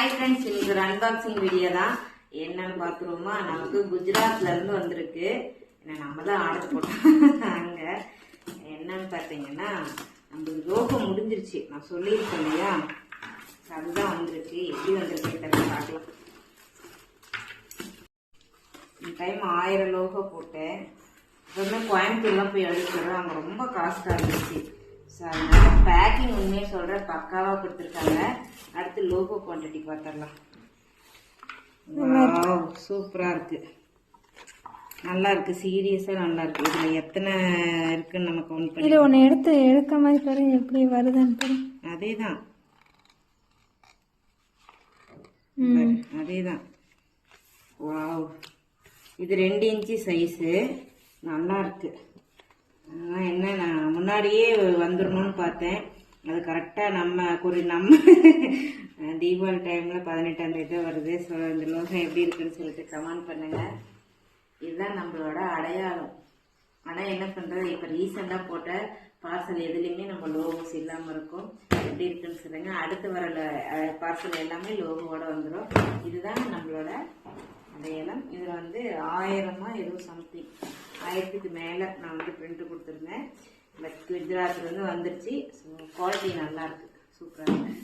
Hi friends, இன்னைக்கு ஒரு unboxing video தான். என்னன்னு பாத்துருவோமா? நமக்கு குஜராத்ல இருந்து வந்திருக்கு. நம்ம தான் ஆர்டர் போட்டோம். அங்க என்னன்னு பாத்தீங்கன்னா, நம்மளுக்கு லோகோ முடிஞ்சிருச்சு. நான் சொல்லியிருக்கேன் இல்லையா, அதுதான் வந்திருக்கு. எப்படி வந்திருக்கு பார்க்கலாம். இந்த டைம் 1000 லோகோ போட்டேன். எப்பவுமே கோயம்புத்தூர்லாம் போய் எடுத்துடுறோம், அங்கே ரொம்ப காஸ்டாக இருந்துச்சு. ஸோ அதனால பேக்கிங் உண்மையை சொல்கிற பக்காவாக கொடுத்துருக்காங்க. அடுத்து லோகோ குவான்டிட்டி பார்த்துடலாம். சூப்பராக இருக்கு, நல்லா இருக்கு, சீரியஸாக நல்லா இருக்கு. இதில் எத்தனை இருக்குன்னு நம்ம கவுண்ட் பண்ணி இது ஒன்று எடுக்க மாதிரி பாருங்க, எப்படி வருதுன்னு பாருங்க. அதேதான் அதேதான். வாவ், இது 2 இன்ச்சு சைஸு, நல்லா இருக்கு. என்ன, நான் முன்னாடியே வந்துடணும்னு பார்த்தேன். அது கரெக்டாக நம்ம தீபாவளி டைமில் 18ஆம் தேதி தான் வருது. ஸோ இந்த லோகம் எப்படி இருக்குன்னு சொல்லிட்டு கமெண்ட் பண்ணுங்க. இதுதான் நம்மளோட அடையாளம். ஆனால் என்ன பண்ணுறது, இப்போ ரீசெண்டாக போட்ட பார்சல் எதுலேயுமே நம்ம லோகோஸ் இல்லாமல் இருக்கும். எப்படி இருக்குன்னு சொல்லுங்க. அடுத்து வர பார்சல் எல்லாமே லோகோவோட வந்துடும். இதுதான் நம்மளோட அடையாளம். இதில் வந்து 1000 ஏதோ சம்திங், 1000க்கு மேலே நான் வந்து பிரிண்ட் கொடுத்துருந்தேன். பட் குஜராத்லேருந்து வந்துருச்சு. ஸோ குவாலிட்டி நல்லா இருக்கு, சூப்பராக இருக்கு.